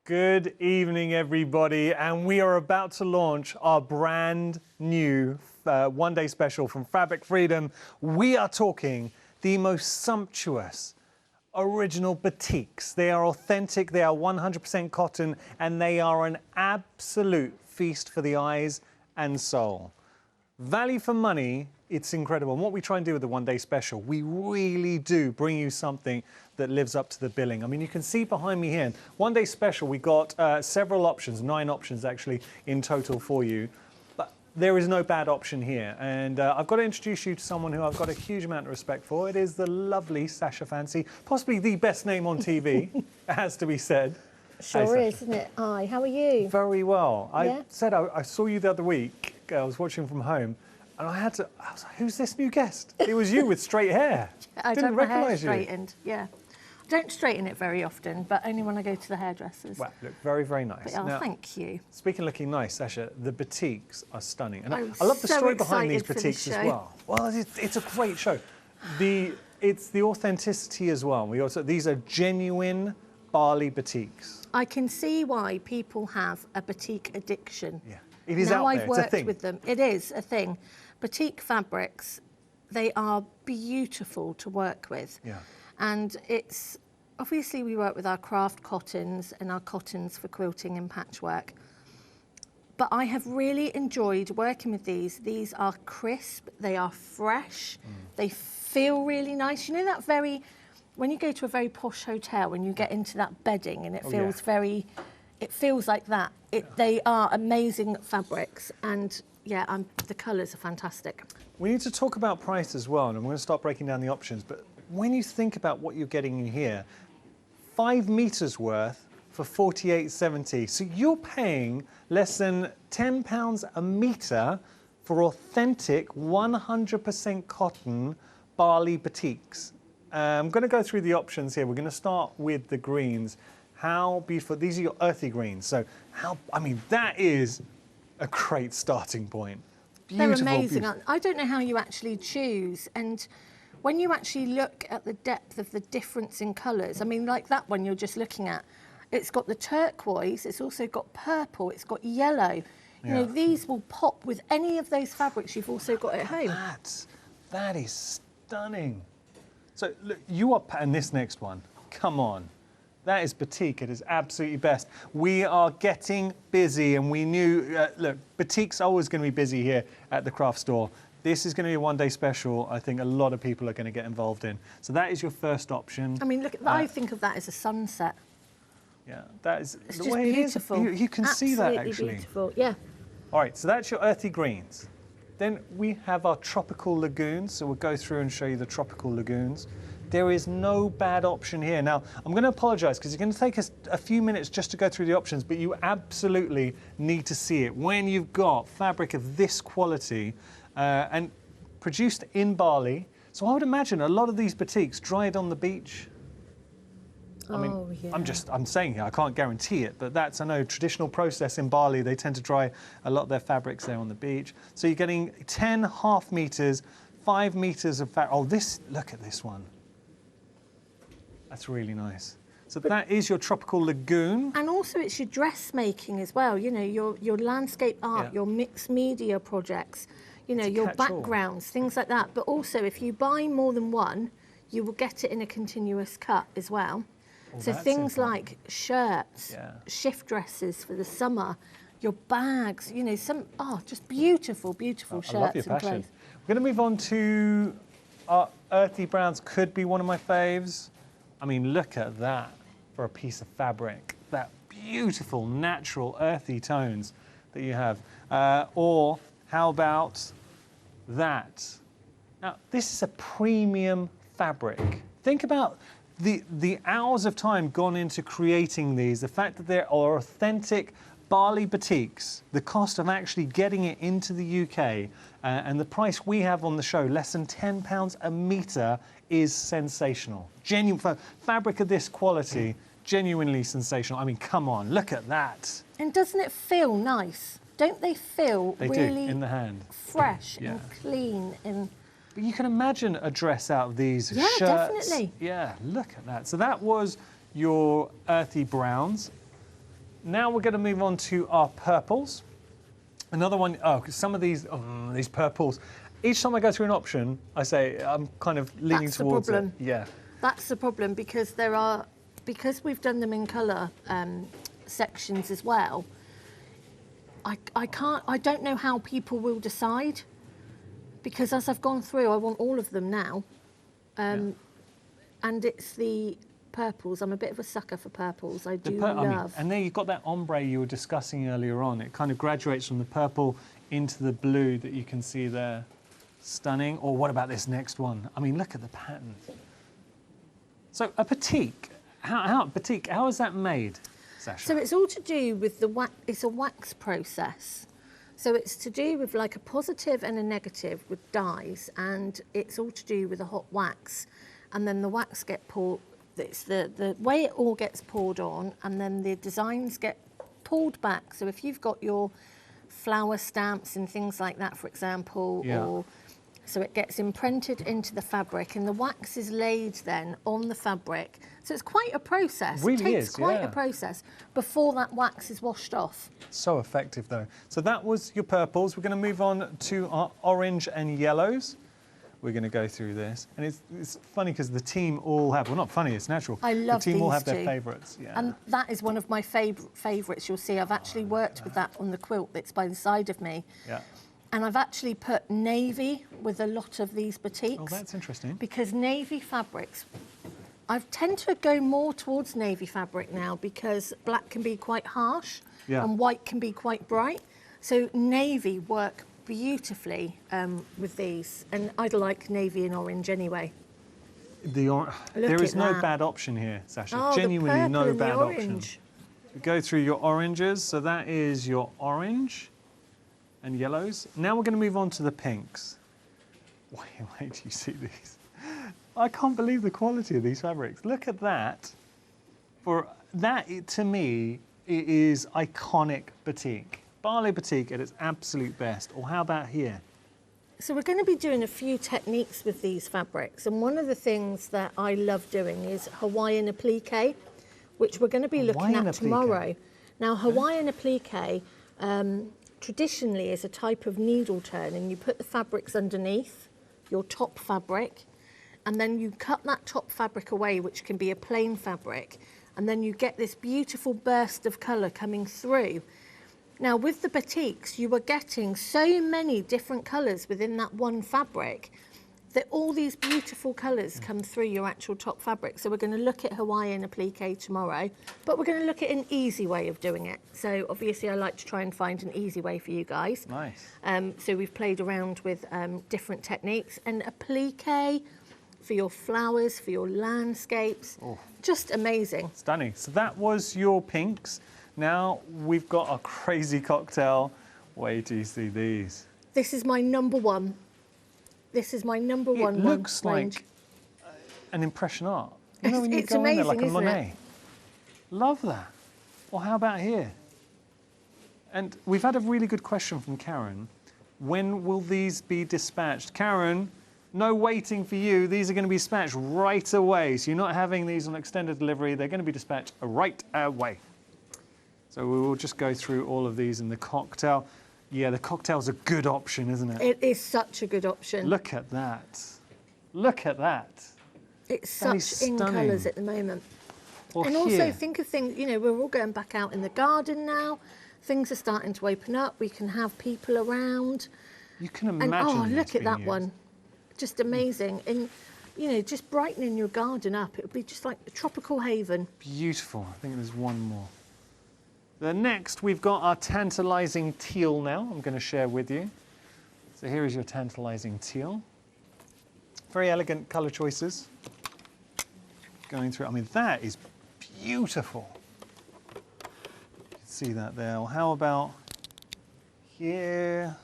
Good evening, everybody, and we are about to launch our brand new one-day special from Fabric Freedom. We are talking the most sumptuous, original batiks. They are authentic, they are 100% cotton, and they are an absolute feast for the eyes and soul. Value for money, it's incredible. And what we try and do with the one-day special, we really do bring you something that lives up to the billing. I mean, you can see behind me here, one-day special, we got several options, 9 options actually in total for you. But there is no bad option here. And I've got to introduce you to someone who I've got a huge amount of respect for. It is the lovely Sasha Fancy, possibly the best name on TV, it has to be said. Sure is, isn't it? Hi, how are you? Very well. Yeah? I saw you the other week. I was watching from home, and I was like, who's this new guest? It was you with straight hair. I Didn't don't have my hair recognise you. straightened, yeah. I don't straighten it very often, but only when I go to the hairdressers. Well, look, very, very nice. But, now, thank you. Speaking of looking nice, Sasha, the batiks are stunning. And I'm I love the so story behind these excited for this batiks as show. well. Well, it's a great show. It's the authenticity as well. These are genuine Bali batiks. I can see why people have a batik addiction. Yeah, it is now out there. I've It's a worked thing. with them. It is a thing. Batik fabrics, they are beautiful to work with. Yeah. And it's, obviously we work with our craft cottons and our cottons for quilting and patchwork. But I have really enjoyed working with these. These are crisp, they are fresh, they feel really nice. You know that when you go to a very posh hotel and you get into that bedding and it feels it feels like that. They are amazing fabrics and yeah, the colours are fantastic. We need to talk about price as well, and I'm going to start breaking down the options. But when you think about what you're getting in here, 5 meters worth for $48.70. So you're paying less than £10 a metre for authentic 100% cotton Bali batiks. I'm going to go through the options here. We're going to start with the greens. How beautiful. These are your earthy greens. So that is a great starting point. Beautiful, They're amazing. beautiful. I don't know how you actually choose. And when you actually look at the depth of the difference in colours, I mean, like that one you're just looking at, it's got the turquoise, it's also got purple, it's got yellow. You know, these will pop with any of those fabrics you've also got at home. That is stunning. So look, and this next one, come on. That is batik, it is absolutely best. We are getting busy and we knew, look, batik's always going to be busy here at the craft store. This is going to be a one-day special I think a lot of people are going to get involved in. So that is your first option. I mean, look, I think of that as a sunset. Yeah, that is it's the just way beautiful. it is. You can see that actually. Absolutely beautiful, yeah. All right, so that's your earthy greens. Then we have our tropical lagoons. So we'll go through and show you the tropical lagoons. There is no bad option here. Now, I'm going to apologise because it's going to take us a few minutes just to go through the options, but you absolutely need to see it. When you've got fabric of this quality and produced in Bali, so I would imagine a lot of these batiks dried on the beach. I mean, yeah. I'm saying here, I can't guarantee it, but that's, I know, traditional process in Bali. They tend to dry a lot of their fabrics there on the beach. So you're getting 10 half meters, 5 meters of fabric. Oh, look at this one. That's really nice. So that is your tropical lagoon. And also it's your dressmaking as well, you know, your landscape art, your mixed media projects, you know, your backgrounds, things like that. But also if you buy more than one, you will get it in a continuous cut as well. So things like shirts, shift dresses for the summer, your bags, you know, just beautiful, beautiful shirts. I love your passion. We're going to move on to our earthy browns. Could be one of my faves. I mean, look at that for a piece of fabric. That beautiful, natural, earthy tones that you have. Or how about that? Now, this is a premium fabric. Think about the hours of time gone into creating these, the fact that there are authentic Bali batiks, the cost of actually getting it into the UK, and the price we have on the show, less than £10 a metre, is sensational. Genuine fabric of this quality, genuinely sensational. I mean, come on, look at that. And doesn't it feel nice? Don't they feel really do, in the hand. Fresh and clean? But you can imagine a dress out of these shirts. Definitely. Yeah, look at that. So that was your earthy browns. Now we're going to move on to our purples. Another one, oh, 'cause some of these purples, each time I go through an option, I say I'm kind of leaning That's the towards it. problem. Yeah. That's the problem, because because we've done them in colour sections as well. I don't know how people will decide, because as I've gone through, I want all of them now. And it's the purples. I'm a bit of a sucker for purples. I do love. And then you've got that ombre you were discussing earlier on. It kind of graduates from the purple into the blue that you can see there. Stunning. Or what about this next one? I mean, look at the patterns. So a batik, how is that made, Sasha? So it's all to do with the wax. It's a wax process. So it's to do with like a positive and a negative with dyes, and it's all to do with a hot wax. And then the wax get poured, it's the way it all gets poured on, and then the designs get pulled back. So if you've got your flower stamps and things like that, for example, so it gets imprinted into the fabric, and the wax is laid then on the fabric. So it's quite a process. Really it takes is, quite yeah. a process before that wax is washed off. So effective though. So that was your purples. We're going to move on to our orange and yellows. We're going to go through this, and it's funny because the team all have, well, not funny, it's natural. I love the team all these have their two. favourites. Yeah. And that is one of my favourites. You'll see I've actually worked with that on the quilt that's by the side of me. Yeah. And I've actually put navy with a lot of these batiks. Oh, that's interesting. Because navy fabrics, I tend to go more towards navy fabric now, because black can be quite harsh and white can be quite bright. So navy work beautifully with these, and I'd like navy and orange anyway. There is no bad option here, Sasha. Oh, genuinely no bad option. orange. We go through your oranges, so that is your orange and yellows. Now we're going to move on to the pinks. Wait till you see these. I can't believe the quality of these fabrics. Look at that. For that, to me, it is iconic batik. Bali batik at its absolute best. Or how about here? So we're going to be doing a few techniques with these fabrics, and one of the things that I love doing is Hawaiian Applique, which we're going to be looking at tomorrow. Now, Hawaiian Applique traditionally is a type of needle turn, and you put the fabrics underneath your top fabric, and then you cut that top fabric away, which can be a plain fabric, and then you get this beautiful burst of colour coming through. Now, with the batiks, you are getting so many different colours within that one fabric that all these beautiful colours come through your actual top fabric. So we're going to look at Hawaiian Applique tomorrow, but we're going to look at an easy way of doing it. So obviously I like to try and find an easy way for you guys. Nice. So we've played around with different techniques, and applique for your flowers, for your landscapes, just amazing. Stunning. So that was your pinks. Now we've got a crazy cocktail. Wait till you see these. This is my number one. This is my number one. It looks range. like an impression art. You know, when you It's go in there like a amazing, isn't Monet. it? Love that. Well, how about here? And we've had a really good question from Karen. When will these be dispatched? Karen, no waiting for you. These are going to be dispatched right away. So you're not having these on extended delivery. They're going to be dispatched right away. So we will just go through all of these in the cocktail. Yeah, the cocktail's a good option, isn't it? It is such a good option. Look at that. Look at that. It's such in colours at the moment. Well, and also think of things, you know, we're all going back out in the garden now. Things are starting to open up. We can have people around. You can imagine. And look at that one. Just amazing. And, you know, just brightening your garden up. It would be just like a tropical haven. Beautiful. I think there's one more. The next, we've got our Tantalizing Teal now. I'm going to share with you. So here is your Tantalizing Teal. Very elegant colour choices. Going through, I mean, that is beautiful. You can see that there. Well, how about here?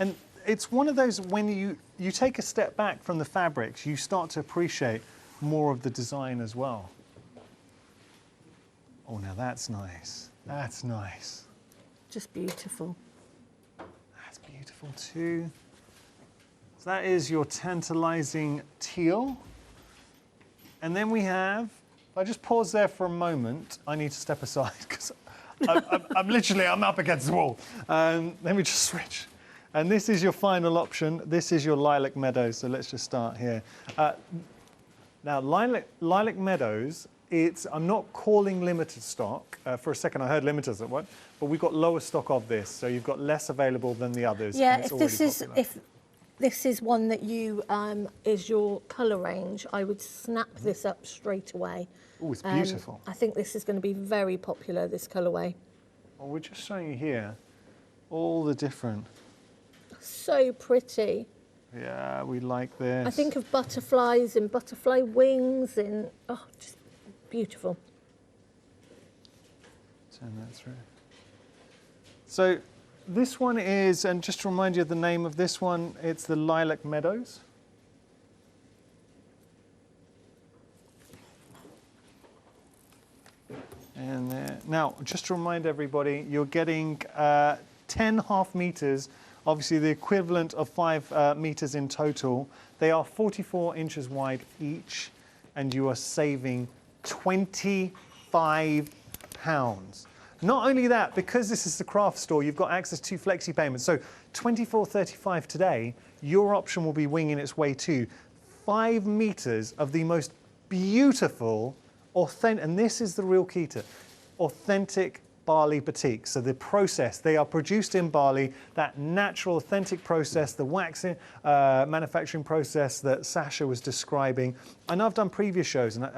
And it's one of those, when you take a step back from the fabrics, you start to appreciate more of the design as well. Oh, now that's nice. That's nice. Just beautiful. That's beautiful too. So that is your Tantalizing Teal. And then we have, if I just pause there for a moment, I need to step aside because I'm up against the wall. Let me just switch. And this is your final option. This is your Lilac Meadows. So let's just start here. Now, Lilac Meadows, I'm not calling limited stock. For a second, I heard limiters at one, but we've got lower stock of this. So you've got less available than the others. Yeah, if this is one that you is your colour range, I would snap this up straight away. Oh, it's beautiful. I think this is going to be very popular, this colourway. Well, we're just showing you here all the different. So pretty. Yeah, we like this. I think of butterflies and butterfly wings and, oh, just beautiful. Turn that through. So this one is, and just to remind you of the name of this one, it's the Lilac Meadows. And there. Now, just to remind everybody, you're getting 10 half meters, obviously the equivalent of 5 meters in total. They are 44 inches wide each, and you are saving £25. Not only that, because this is the craft store, you've got access to flexi payments. So £24.35 today, your option will be winging its way to 5 meters of the most beautiful, authentic, and this is the real key to authentic Bali Batiks. So the process, they are produced in Bali, that natural, authentic process, the waxing manufacturing process that Sasha was describing. I know I've done previous shows, and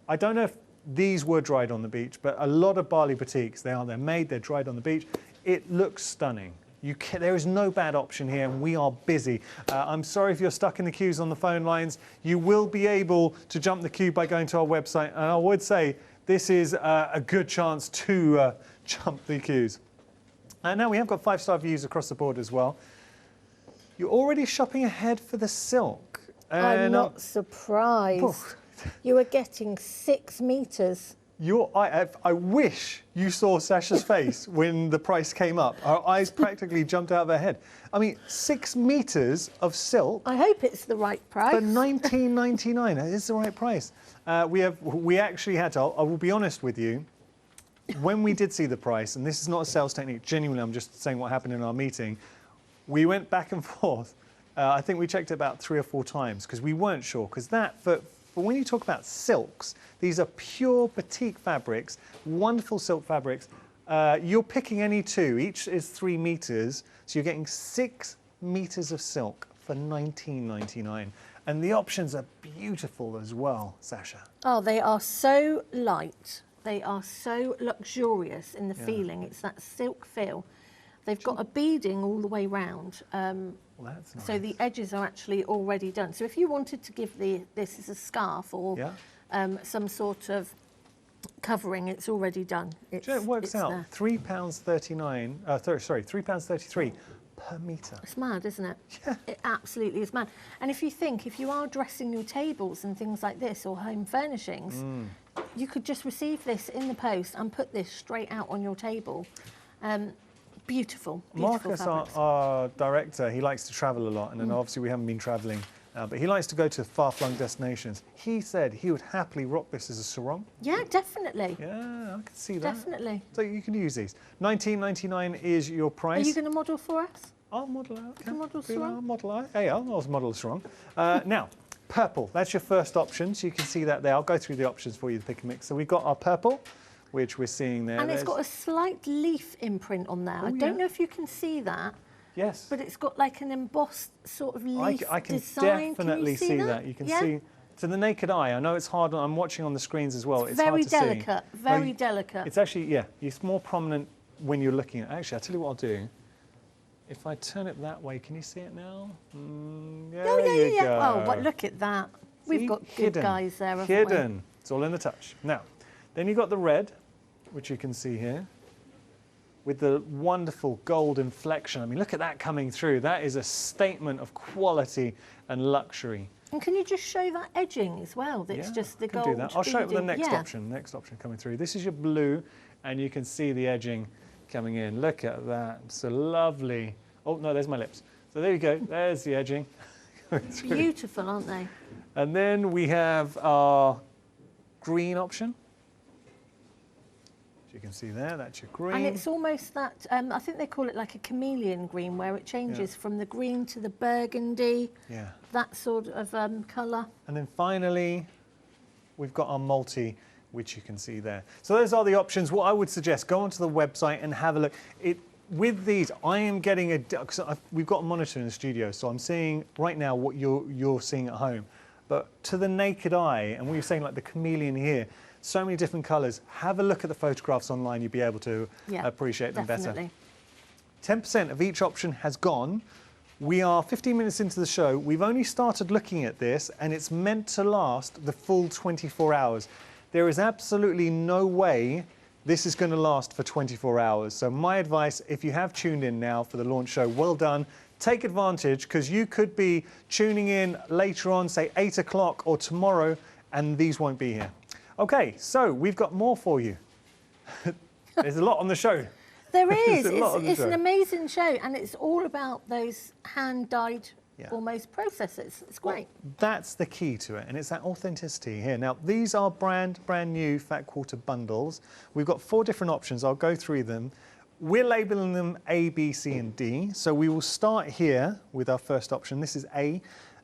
I don't know if these were dried on the beach, but a lot of Bali Batiks, they're made, they're dried on the beach. It looks stunning. There is no bad option here, and we are busy. I'm sorry if you're stuck in the queues on the phone lines. You will be able to jump the queue by going to our website, and I would say this is a good chance to jump the queues. Now we have got 5-star reviews across the board as well. You're already shopping ahead for the silk. I'm not surprised. You are getting 6 meters. I wish you saw Sasha's face when the price came up. Our eyes practically jumped out of her head. I mean, 6 meters of silk. I hope it's the right price. For $19.99, it is the right price. We actually had to, I will be honest with you, when we did see the price, and this is not a sales technique, genuinely, I'm just saying what happened in our meeting, we went back and forth. I think we checked it about 3 or 4 times because we weren't sure. Because for when you talk about silks, these are pure batik fabrics, wonderful silk fabrics. You're picking any 2, each is 3 meters, so you're getting 6 meters of silk for $19.99. And the options are beautiful as well, Sasha. Oh, they are so light. They are so luxurious in the feeling. It's that silk feel. They've got a beading all the way round. Well, that's nice. So the edges are actually already done. So if you wanted to give this as a scarf or some sort of covering, it's already done. It works out £3.39. Sorry, £3.33 per metre. It's mad, isn't it? Yeah. It absolutely is mad. And if you are dressing your tables and things like this or home furnishings, you could just receive this in the post and put this straight out on your table. Beautiful, beautiful Marcus, fabrics. our director, he likes to travel a lot, and then obviously we haven't been travelling, but he likes to go to far-flung destinations. He said he would happily rock this as a sarong. Yeah, definitely. Yeah, I can see that. Definitely. So you can use these. $19.99 is your price. Are you going to model for us? I'll model out. You can model sarong? I'll model out. Hey, I'll model a sarong. Now, purple. That's your first option, so you can see that there. I'll go through the options for you to pick and mix. So we've got our purple, which we're seeing there. And it's got a slight leaf imprint on there. I don't know if you can see that. Yes. But it's got like an embossed sort of leaf I can design. definitely see that. You can see, to the naked eye, I know it's hard, I'm watching on the screens as well. It's very hard to delicate, see. very delicate. It's actually, it's more prominent when you're looking at it. Actually, I'll tell you what I'll do. If I turn it that way, can you see it now? Yeah. Oh, but look at that. We've got good guys there, haven't we? Hidden. It's all in the touch. Now, then you've got the red, which you can see here, with the wonderful gold inflection. I mean, look at that coming through. That is a statement of quality and luxury. And can you just show that edging as well? That's just the gold. Do that. I'll show it with the beading. next option. Next option coming through. This is your blue, and you can see the edging coming in. Look at that. So lovely. Oh, no, there's my lips. So there you go. There's the edging. Beautiful, aren't they? And then we have our green option. As you can see there, that's your green. And it's almost that, I think they call it like a chameleon green, where it changes from the green to the burgundy, that sort of colour. And then finally, we've got our multi, which you can see there. So those are the options. What I would suggest, go onto the website and have a look. With these, I am getting we've got a monitor in the studio, so I'm seeing right now what you're seeing at home. But to the naked eye, and we were saying like the chameleon here, so many different colours. Have a look at the photographs online, you'll be able to appreciate them better. 10% of each option has gone. We are 15 minutes into the show. We've only started looking at this, and it's meant to last the full 24 hours. There is absolutely no way this is going to last for 24 hours. So my advice, if you have tuned in now for the launch show, well done. Take advantage, because you could be tuning in later on, say 8 o'clock or tomorrow, and these won't be here. Okay, so we've got more for you. There's a lot on the show. There is. It's an amazing show, and it's all about those hand-dyed almost processes. It's great. Well, that's the key to it, and it's that authenticity here. Now, these are brand new fat quarter bundles. We've got 4 different options. I'll go through them. We're labeling them A, B, C, and D. So we will start here with our first option. This is A.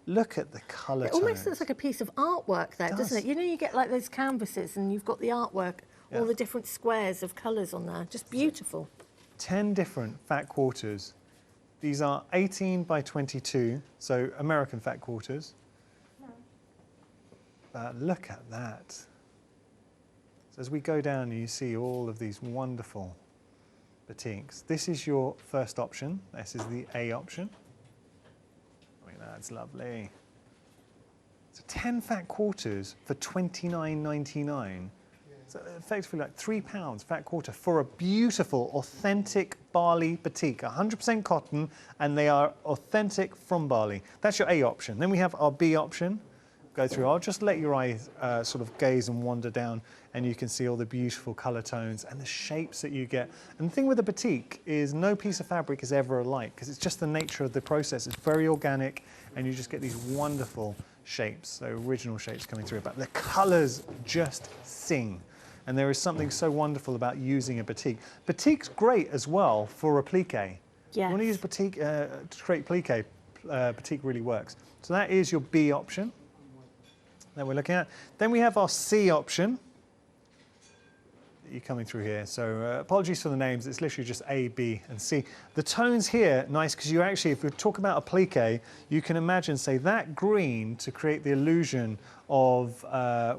Look at the colour tones. It almost looks like a piece of artwork there, doesn't it? You know, you get like those canvases and you've got the artwork, all the different squares of colours on there. Just beautiful. 10 different fat quarters. These are 18 by 22, so American fat quarters. But look at that. So as we go down, you see all of these wonderful batiks. This is your first option. This is the A option. That's lovely. So 10 fat quarters for $29.99. So effectively like £3 fat quarter for a beautiful, authentic Bali batik. 100% cotton, and they are authentic from Bali. That's your A option. Then we have our B option. Go through. I'll just let your eyes sort of gaze and wander down, and you can see all the beautiful colour tones and the shapes that you get. And the thing with the batik is no piece of fabric is ever alike, because it's just the nature of the process. It's very organic, and you just get these wonderful shapes, so original shapes coming through. But the colours just sing. And there is something so wonderful about using a batik. Batik's great as well for applique. Yes. You want to use batik to create applique, batik really works. So that is your B option that we're looking at. Then we have our C option that you're coming through here. So apologies for the names, it's literally just A, B, and C. The tones here, nice, because you actually, if we talk about applique, you can imagine, say, that green to create the illusion of,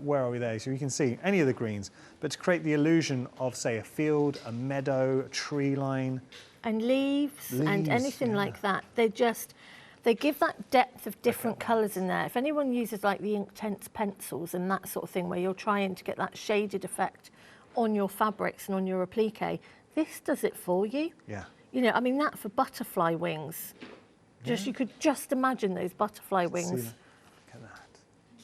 where are we there? So you can see any of the greens, but to create the illusion of, say, a field, a meadow, a tree line. And leaves and anything like that. They give that depth of different colours in there. If anyone uses like the Inktense pencils and that sort of thing, where you're trying to get that shaded effect on your fabrics and on your applique, this does it for you. Yeah. You know, I mean, that for butterfly wings. You could just imagine those butterfly wings. Look at that.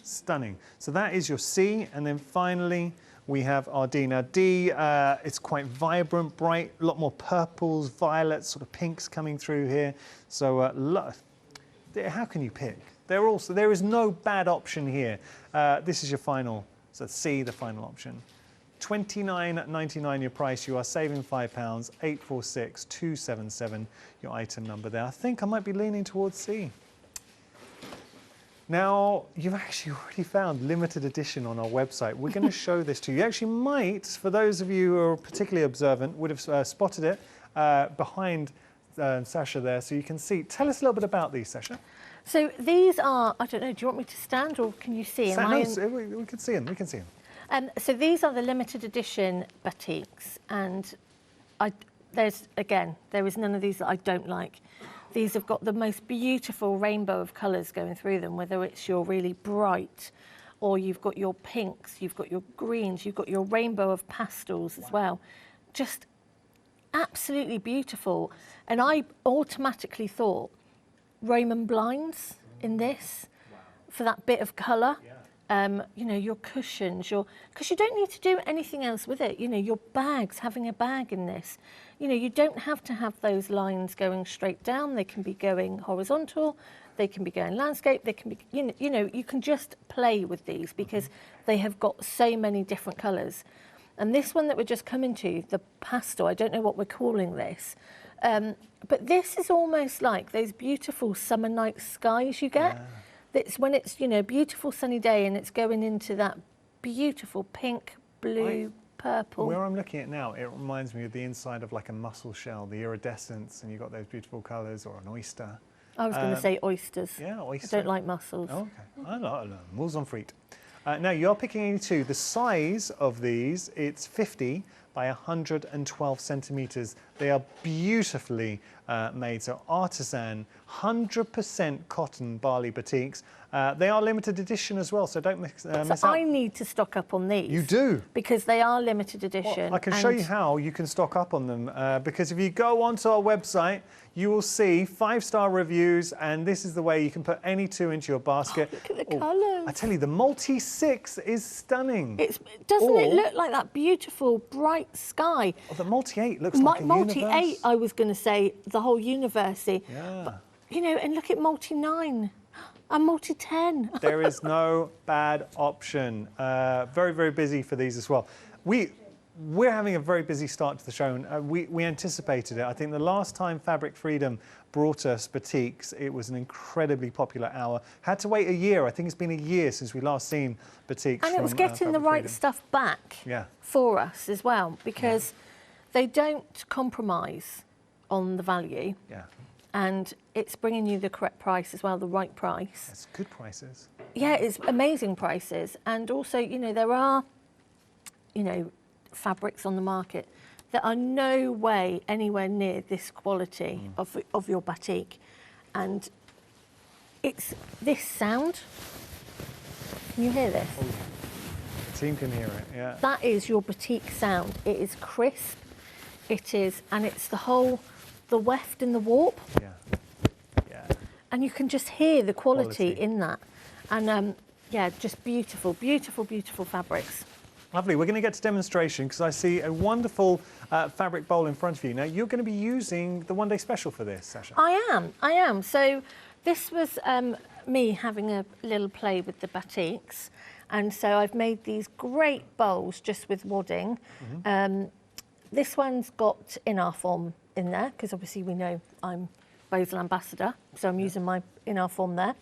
Stunning. So that is your C, and then finally we have our D. Now D, it's quite vibrant, bright, a lot more purples, violets, sort of pinks coming through here. So how can you pick? There is no bad option here. This is your final, so C, the final option. $29.99 your price. You are saving £5. 846277 your item number there. I think I might be leaning towards C. Now, you've actually already found limited edition on our website. We're going to show this to you. You actually might, for those of you who are particularly observant, would have spotted it behind Sasha there, so you can see. Tell us a little bit about these, Sasha. So these are, I don't know, do you want me to stand or can you see? We can see them, we can see them. So these are the limited edition batiks, and there is none of these that I don't like. These have got the most beautiful rainbow of colours going through them, whether it's your really bright, or you've got your pinks, you've got your greens, you've got your rainbow of pastels as well. Just absolutely beautiful. And I automatically thought Roman blinds in this for that bit of colour. You know, your cushions, because you don't need to do anything else with it. You know, your bags, having a bag in this. You know, you don't have to have those lines going straight down. They can be going horizontal. They can be going landscape. They can be, you know, you can just play with these because they have got so many different colours. And this one that we're just coming to, the pastel, I don't know what we're calling this, but this is almost like those beautiful summer night skies you get. Yeah. It's when it's, you know, a beautiful sunny day and it's going into that beautiful pink, blue, purple. Where I'm looking at now, it reminds me of the inside of like a mussel shell, the iridescence, and you've got those beautiful colours, or an oyster. I was going to say oysters. Yeah, oyster. I don't like mussels. Oh, okay. I like mussels on frites. Now, you're picking 82. The size of these, it's 50 by 112 centimetres. They are beautifully made. So Artisan, 100% cotton Bali Batiks. They are limited edition as well, so don't miss out. So I need to stock up on these. You do? Because they are limited edition. Well, I can show you how you can stock up on them, because if you go onto our website, you will see 5-star reviews, and this is the way you can put any 2 into your basket. Look at the colours. I tell you, the multi-6 is stunning. Doesn't it look like that beautiful bright sky? Oh, the multi-8 looks like a multi-8, universe. I was going to say, the whole universe. Yeah. But, you know, and look at multi-9 and multi-10. There is no bad option. Very, very busy for these as well. We're having a very busy start to the show, and we anticipated it. I think the last time Fabric Freedom brought us Batiks, it was an incredibly popular hour. Had to wait a year. I think it's been a year since we last seen Batiks. And it was getting the right stuff back for us as well, because they don't compromise on the value. Yeah. And it's bringing you the correct price as well, the right price. It's good prices. Yeah, it's amazing prices. And also, you know, there are, you know, fabrics on the market that are no way anywhere near this quality of your batik. And it's this sound. Can you hear this? Oh, the team can hear it, yeah. That is your batik sound. It is crisp. It is, and it's the weft and the warp. Yeah. Yeah. And you can just hear the quality in that. And yeah, just beautiful, beautiful, beautiful fabrics. Lovely. We're going to get to demonstration because I see a wonderful fabric bowl in front of you. Now, you're going to be using the one-day special for this, Sasha. I am. So this was me having a little play with the batiks. And so I've made these great bowls just with wadding. This one's got in-our form in there because obviously we know I'm Bosal ambassador, so I'm using my in-our form there.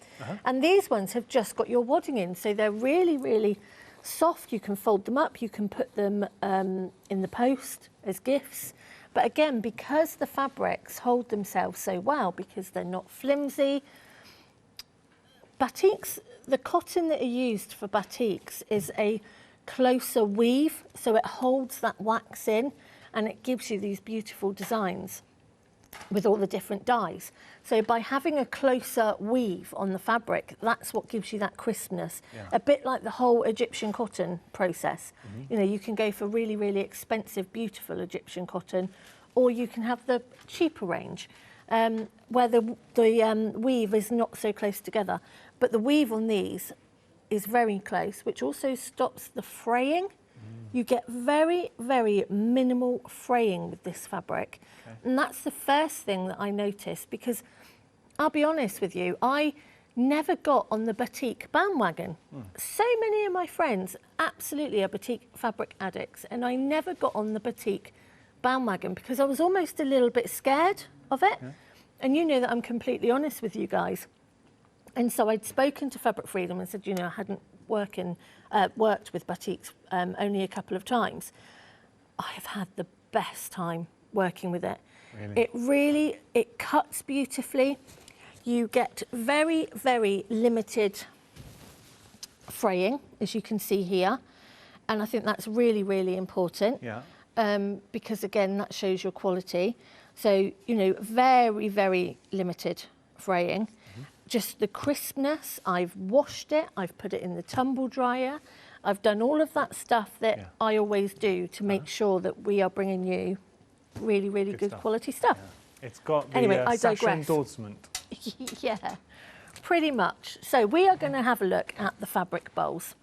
And these ones have just got your wadding in, so they're really, really soft. You can fold them up, you can put them in the post as gifts. But again, because the fabrics hold themselves so well, because they're not flimsy, batiks, the cotton that are used for batiks is a closer weave, so it holds that wax in and it gives you these beautiful designs with all the different dyes. So by having a closer weave on the fabric, that's what gives you that crispness. A bit like the whole Egyptian cotton process. You know, you can go for really, really expensive, beautiful Egyptian cotton, or you can have the cheaper range, where the weave is not so close together. But the weave on these is very close, which also stops the fraying. You get very, very minimal fraying with this fabric. And that's the first thing that I noticed, because I'll be honest with you, I never got on the batik bandwagon. So many of my friends absolutely are batik fabric addicts, and I never got on the batik bandwagon because I was almost a little bit scared of it. And you know that I'm completely honest with you guys. And so I'd spoken to Fabric Freedom and said, you know, I hadn't worked with batiks only a couple of times. I have had the best time working with it. It cuts beautifully. You get very, very limited fraying, as you can see here. And I think that's really, really important. Because again, that shows your quality. So, you know, very, very limited fraying. Just the crispness, I've washed it, I've put it in the tumble dryer, I've done all of that stuff that I always do to make sure that we are bringing you really, really good quality stuff. It's got the anyway, I Sasha digress. endorsement. Yeah, pretty much. So we are going to have a look at the fabric bowls.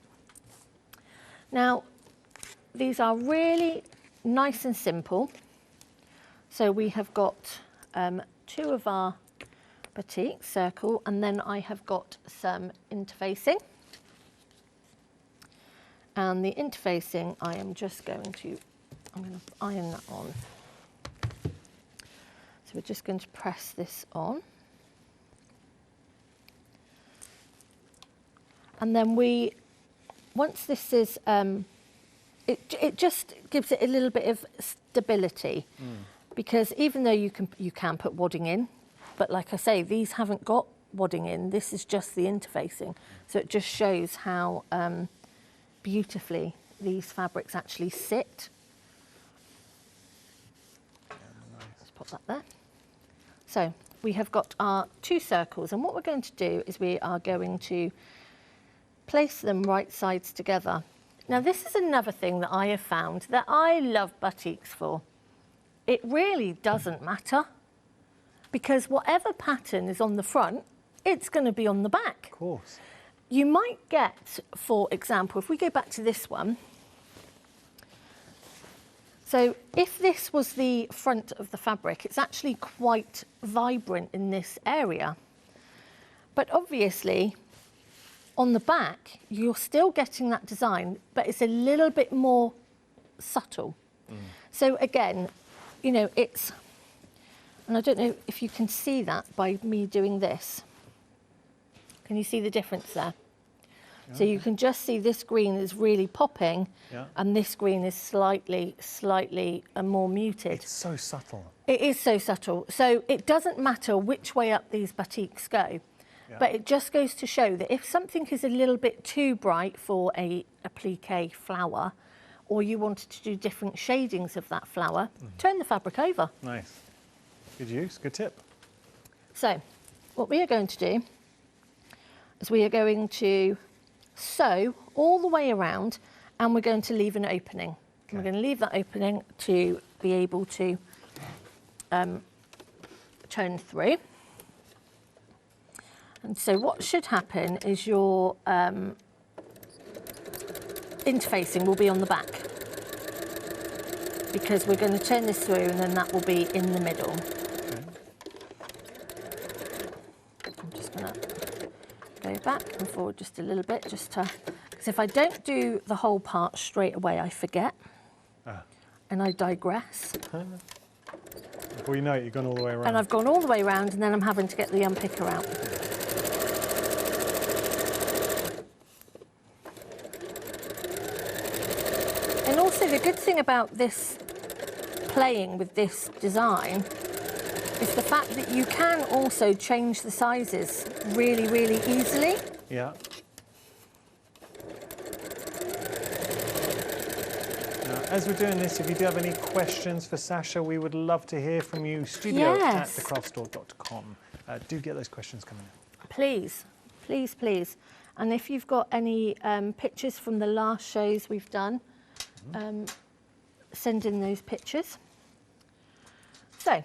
Now, these are really nice and simple. So we have got 2 of our batik circle, and then I have got some interfacing. And the interfacing, I'm going to iron that on. So we're just going to press this on. And then once this is, it just gives it a little bit of stability, because even though you can put wadding in, but like I say, these haven't got wadding in. This is just the interfacing, so it just shows how beautifully these fabrics actually sit. Let's pop that there. So we have got our 2 circles, and what we're going to do is we are going to place them right sides together. Now this is another thing that I have found that I love batiks for. It really doesn't matter, because whatever pattern is on the front, it's going to be on the back. Of course. You might get, for example, if we go back to this one, so if this was the front of the fabric, it's actually quite vibrant in this area. But obviously, on the back, you're still getting that design, but it's a little bit more subtle. So again, you know, it's, and I don't know if you can see that by me doing this. Can you see the difference there? Yeah. So you can just see this green is really popping, and this green is slightly more muted. It's so subtle. It is so subtle. So it doesn't matter which way up these batiks go. But it just goes to show that if something is a little bit too bright for a applique flower, or you wanted to do different shadings of that flower, turn the fabric over. Nice. Good use, good tip. So what we are going to do is we are going to sew all the way around, and we're going to leave an opening. Okay. We're going to leave that opening to be able to turn through. And so what should happen is your interfacing will be on the back, because we're going to turn this through and then that will be in the middle. Okay. I'm just going to go back and forward just a little bit, just to, because if I don't do the whole part straight away, I forget and I digress. Before you know it, you've gone all the way around. And I've gone all the way around, and then I'm having to get the unpicker out. And also the good thing about this, playing with this design, is the fact that you can also change the sizes really, really easily. Yeah. Now, as we're doing this, if you do have any questions for Sasha, we would love to hear from you. studio@thecraftstore.com. Do get those questions coming in. Please, please, please. And if you've got any pictures from the last shows we've done, send in those pictures. So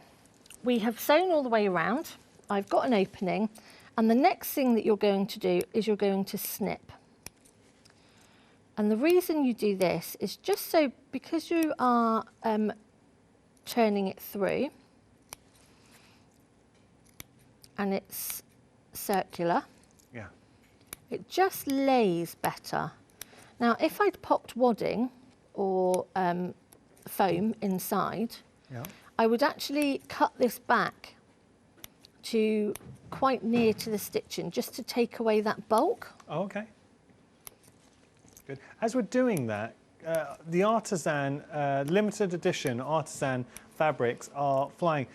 we have sewn all the way around. I've got an opening, and the next thing that you're going to do is you're going to snip. And the reason you do this is just so, because you are turning it through and it's circular, it just lays better. Now if I'd popped wadding or foam inside, I would actually cut this back to quite near to the stitching, just to take away that bulk. Oh, okay. Good. As we're doing that, the Artisan, limited edition Artisan fabrics are flying.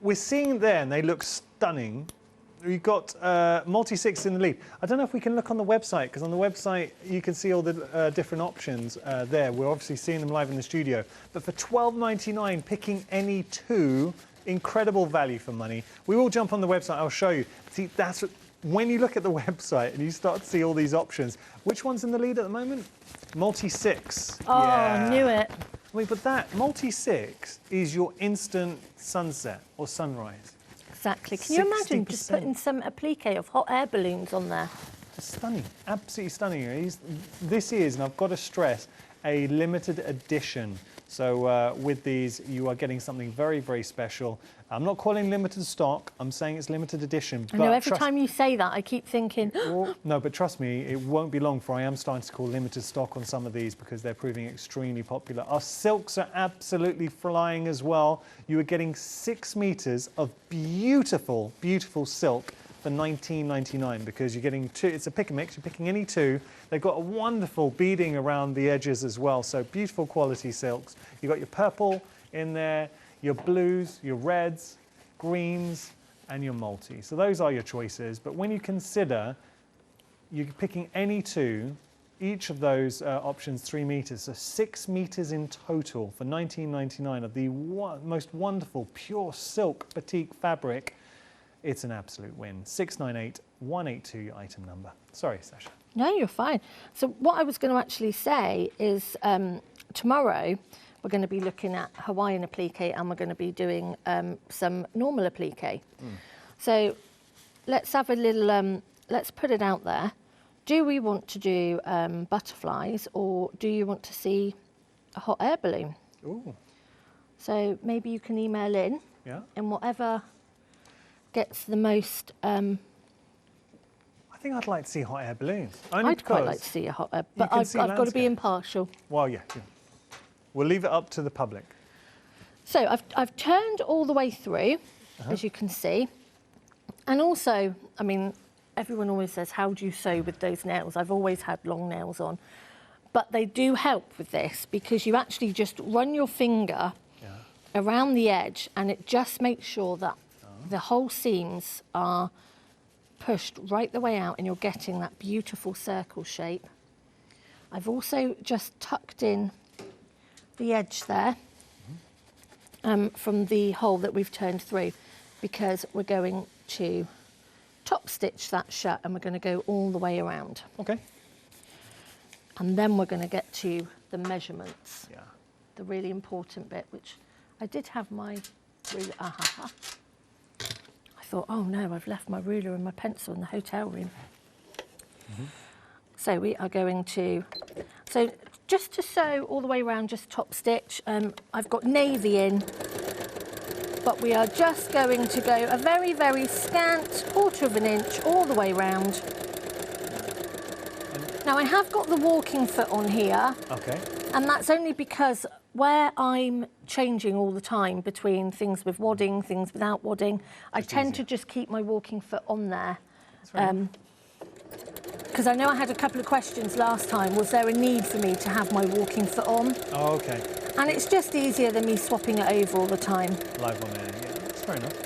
We're seeing there, and they look stunning. We've got multi-6 in the lead. I don't know if we can look on the website, because on the website you can see all the different options there. We're obviously seeing them live in the studio. But for $12.99, picking any 2, incredible value for money. We will jump on the website, I'll show you. See, that's what, when you look at the website and you start to see all these options, which one's in the lead at the moment? Multi-6. Oh, yeah. Knew it. Wait, but that multi-6 is your instant sunset or sunrise. Exactly. Can you imagine just putting some applique of hot air balloons on there? Stunning, absolutely stunning. This is, and I've got to stress, a limited edition. So with these, you are getting something very, very special. I'm not calling limited stock. I'm saying it's limited edition. I know every time you say that, I keep thinking... No, but trust me, it won't be long before I am starting to call limited stock on some of these because they're proving extremely popular. Our silks are absolutely flying as well. You are getting 6 meters of beautiful, beautiful silk for $19.99 because you're getting 2. It's a pick and mix. You're picking any 2. They've got a wonderful beading around the edges as well. So beautiful quality silks. You've got your purple in there, your blues, your reds, greens, and your multi. So those are your choices. But when you consider you're picking any 2, each of those options 3 meters, so 6 meters in total for $19.99 of the most wonderful pure silk batik fabric. It's an absolute win. 698182, your item number. Sorry, Sasha. No, you're fine. So what I was going to actually say is tomorrow we're going to be looking at Hawaiian applique and we're going to be doing some normal applique. So let's have a little, let's put it out there. Do we want to do butterflies or do you want to see a hot air balloon? Ooh. So maybe you can email in and whatever gets the most... I think I'd like to see hot air balloons. I'd quite like to see a hot air, but I've got to be impartial. Well, yeah. We'll leave it up to the public. So I've turned all the way through, as you can see. And also, I mean, everyone always says, how do you sew with those nails? I've always had long nails on. But they do help with this because you actually just run your finger around the edge and it just makes sure that the whole seams are pushed right the way out and you're getting that beautiful circle shape. I've also just tucked in the edge there from the hole that we've turned through because we're going to top stitch that shut and we're going to go all the way around. Okay. And then we're going to get to the measurements. Yeah. The really important bit, which I did have my ruler. I thought, oh no, I've left my ruler and my pencil in the hotel room. So we are going to, so just to sew all the way around, just top stitch, I've got navy in, but we are just going to go a very, very scant 1/4 of an inch all the way around. Now I have got the walking foot on here, and that's only because where I'm changing all the time between things with wadding, things without wadding, I tend to just keep my walking foot on there. Because I know I had a couple of questions last time, was there a need for me to have my walking foot on? Oh, okay. And it's just easier than me swapping it over all the time. Live on air, yeah, that's fair enough.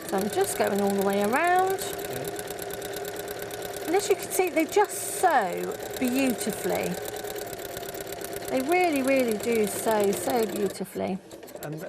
So I'm just going all the way around. And as you can see, they just sew beautifully. They really, really do sew so beautifully. And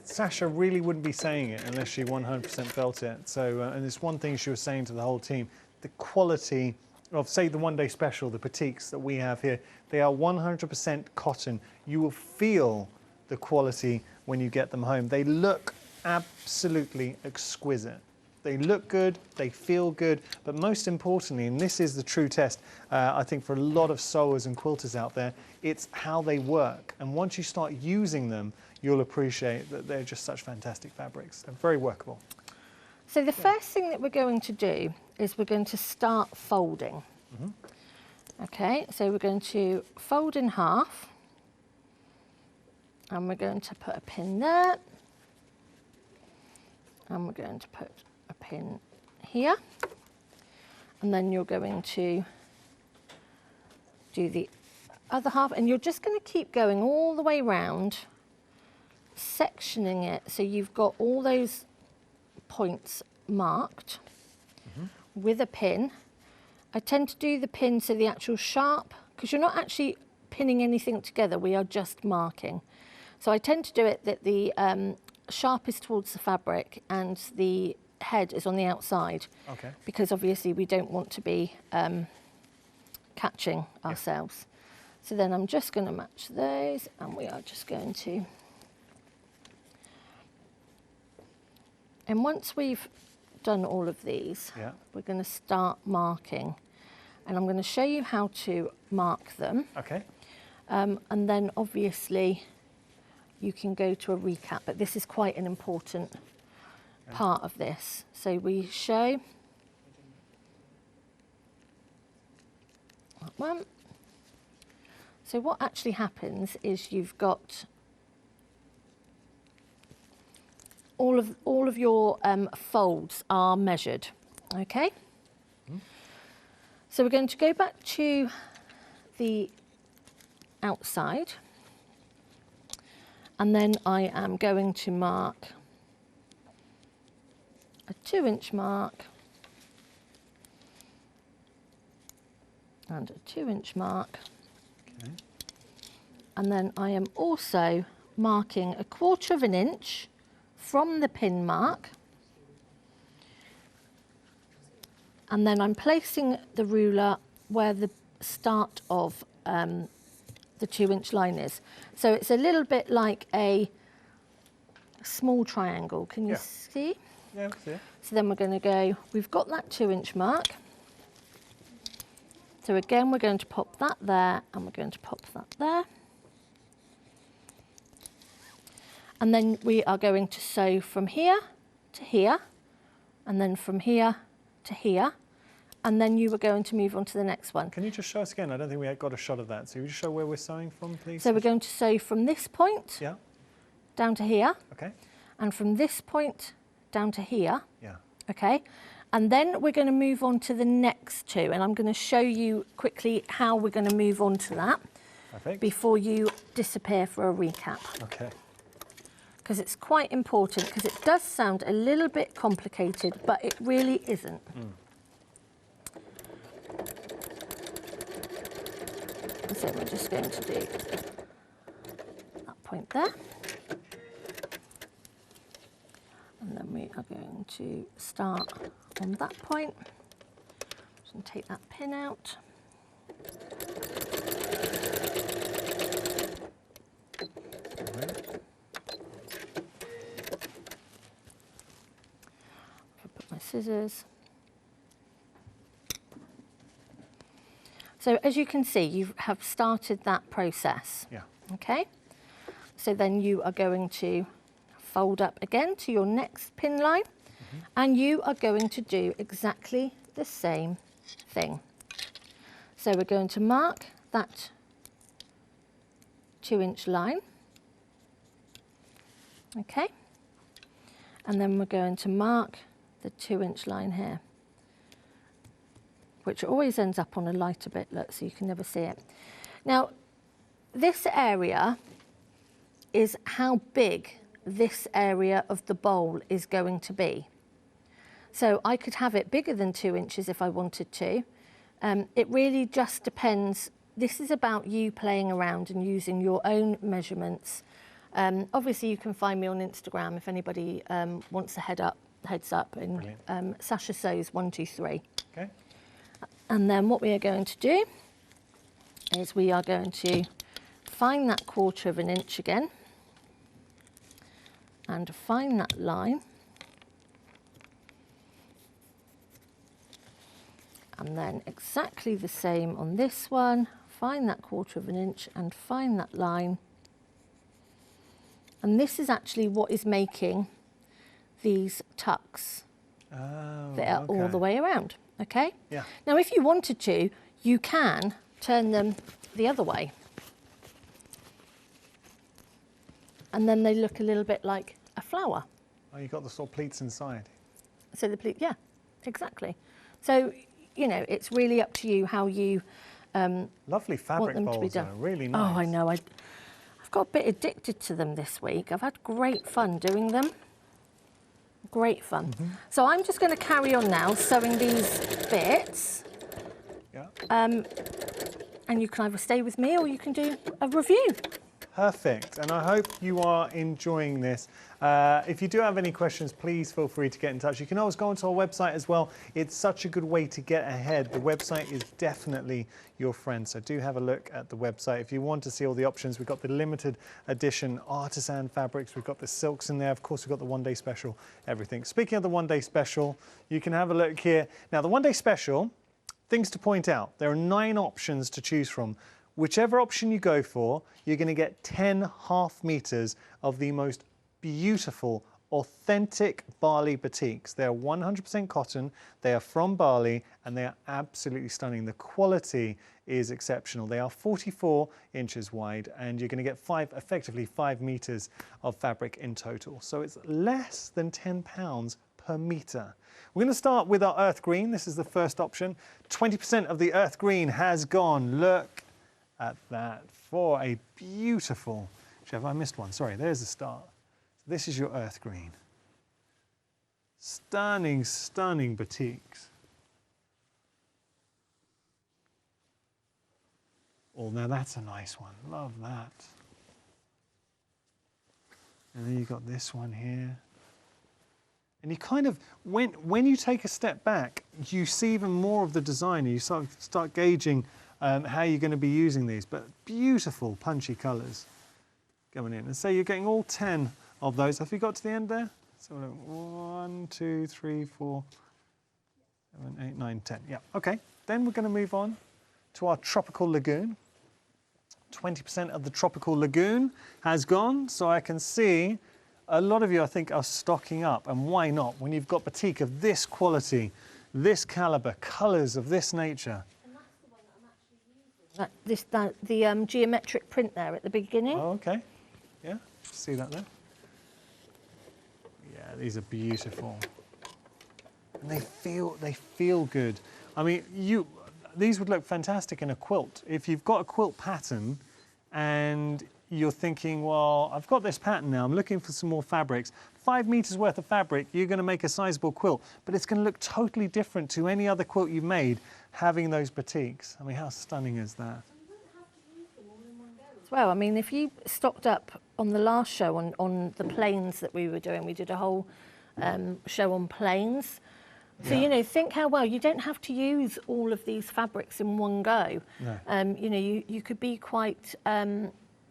Sasha really wouldn't be saying it unless she 100% felt it. So, and it's one thing she was saying to the whole team, the quality of, say, the one-day special, the Batiks that we have here, they are 100% cotton. You will feel the quality when you get them home. They look absolutely exquisite. They look good, they feel good, but most importantly, and this is the true test, I think for a lot of sewers and quilters out there, it's how they work. And once you start using them, you'll appreciate that they're just such fantastic fabrics. They're very workable. So the first thing that we're going to do is we're going to start folding. Okay, so we're going to fold in half, and we're going to put a pin there, and we're going to put a pin here, and then you're going to do the other half, and you're just going to keep going all the way round, sectioning it so you've got all those points marked with a pin. I tend to do the pin so the actual sharp, because you're not actually pinning anything together, we are just marking. So I tend to do it that the sharp is towards the fabric and the head is on the outside, because obviously we don't want to be catching ourselves. So then I'm just going to match those, and we are just going to, and once we've done all of these, we're going to start marking, and I'm going to show you how to mark them. And then obviously you can go to a recap, but this is quite an important part of this. So we show that one. So what actually happens is you've got all of your folds are measured, okay? So we're going to go back to the outside, and then I am going to mark a 2-inch mark and a 2-inch mark. Okay. And then I am also marking a 1/4 of an inch from the pin mark. And then I'm placing the ruler where the start of the 2-inch line is. So it's a little bit like a small triangle. Can you see? Yeah, I see it. So then we're going to go, we've got that 2-inch mark. So again, we're going to pop that there, and we're going to pop that there. And then we are going to sew from here to here, and then from here to here. And then you were going to move on to the next one. Can you just show us again? I don't think we got a shot of that. So you just show where we're sewing from, please? So we're going to sew from this point down to here. Okay. And from this point down to here. Yeah. Okay. And then we're going to move on to the next two. And I'm going to show you quickly how we're going to move on to that before you disappear for a recap. Okay. Because it's quite important, because it does sound a little bit complicated, but it really isn't. So we're just going to do that point there. And then we are going to start on that point. Just going to take that pin out. I'll put my scissors. So as you can see, you have started that process. Yeah. Okay. So then you are going to fold up again to your next pin line, and you are going to do exactly the same thing. So we're going to mark that 2-inch line. Okay. And then we're going to mark the 2-inch line here, which always ends up on a lighter bit, look, so you can never see it. Now, this area is how big this area of the bowl is going to be. So I could have it bigger than 2 inches if I wanted to. It really just depends. This is about you playing around and using your own measurements. Obviously, you can find me on Instagram if anybody wants a heads up, and Sasha Sews 123. Okay. And then what we are going to do is we are going to find that 1/4 of an inch again and find that line. And then exactly the same on this one, find that 1/4 of an inch and find that line. And this is actually what is making these tucks that are all the way around. Okay? Yeah. Now, if you wanted to, you can turn them the other way. And then they look a little bit like a flower. Oh, you've got the sort of pleats inside. So the pleat, yeah, exactly. So, you know, it's really up to you how you lovely fabric want them bowls, to be done. Really nice. Oh, I know. I've got a bit addicted to them this week. I've had great fun doing them. Great fun. So I'm just going to carry on now sewing these bits. Yeah. And you can either stay with me or you can do a review. Perfect, and I hope you are enjoying this. If you do have any questions, please feel free to get in touch. You can always go onto our website as well. It's such a good way to get ahead. The website is definitely your friend, so do have a look at the website. If you want to see all the options, we've got the limited edition Artisan fabrics, we've got the silks in there, of course we've got the one-day special, everything. Speaking of the one-day special, you can have a look here. Now, the one-day special, things to point out, there are 9 options to choose from. Whichever option you go for, you're going to get 10 half meters of the most beautiful, authentic Bali batiks. They are 100% cotton, they are from Bali, and they are absolutely stunning. The quality is exceptional. They are 44 inches wide, and you're going to get effectively 5 meters of fabric in total. So it's less than £10 per meter. We're going to start with our earth green. This is the first option. 20% of the earth green has gone. Look at that, for a beautiful, Chef, I missed one, sorry, there's the start. This is your earth green. Stunning, stunning batiks. Oh, now that's a nice one, love that. And then you've got this one here. And you kind of, when you take a step back, you see even more of the design. You start gauging how you're going to be using these, but beautiful punchy colours going in. And so you're getting all 10 of those. Have you got to the end there? So 1, 2, 3, 4, 7, 8, 9, 10. Yeah, okay. Then we're going to move on to our tropical lagoon. 20% of the tropical lagoon has gone, so I can see a lot of you, I think, are stocking up, and why not? When you've got batik of this quality, this calibre, colours of this nature. And that's the one that I'm actually using. The geometric print there at the beginning. Oh, okay. Yeah, see that there? Yeah, these are beautiful. And they feel good. I mean, these would look fantastic in a quilt. If you've got a quilt pattern and you're thinking, well, I've got this pattern now, I'm looking for some more fabrics. 5 meters worth of fabric, you're going to make a sizable quilt, but it's going to look totally different to any other quilt you've made having those batiks. I mean, how stunning is that? Well, I mean, if you stocked up on the last show on the plains that we were doing, we did a whole show on plains. So, Yeah. you know, think how well, you don't have to use all of these fabrics in one go. No. You know, you could be quite,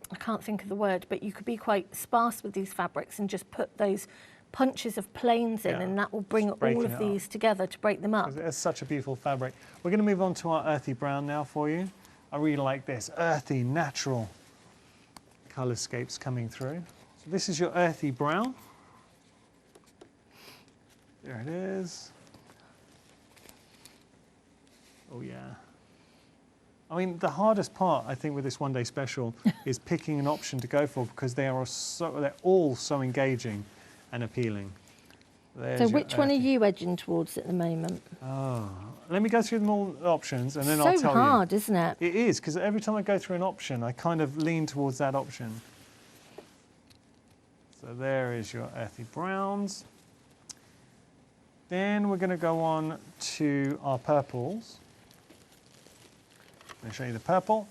I can't think of the word, but you could be quite sparse with these fabrics and just put those punches of plains in, Yeah. and that will bring all of these together to break them up. It's such a beautiful fabric. We're going to move on to our earthy brown now for you. I really like this earthy, natural colorscapes coming through. So this is your earthy brown. There it is. Oh yeah. I mean, the hardest part, I think, with this one-day special is picking an option to go for, because they're all so engaging and appealing. There's So your which one are earthy. you edging towards at the moment? Oh, let me go through them all options, and then I'll tell So you. hard, isn't it? It is, because every time I go through an option, I kind of lean towards that option. So there is your earthy browns. Then we're going to go on to our purples. Let me show you the purple.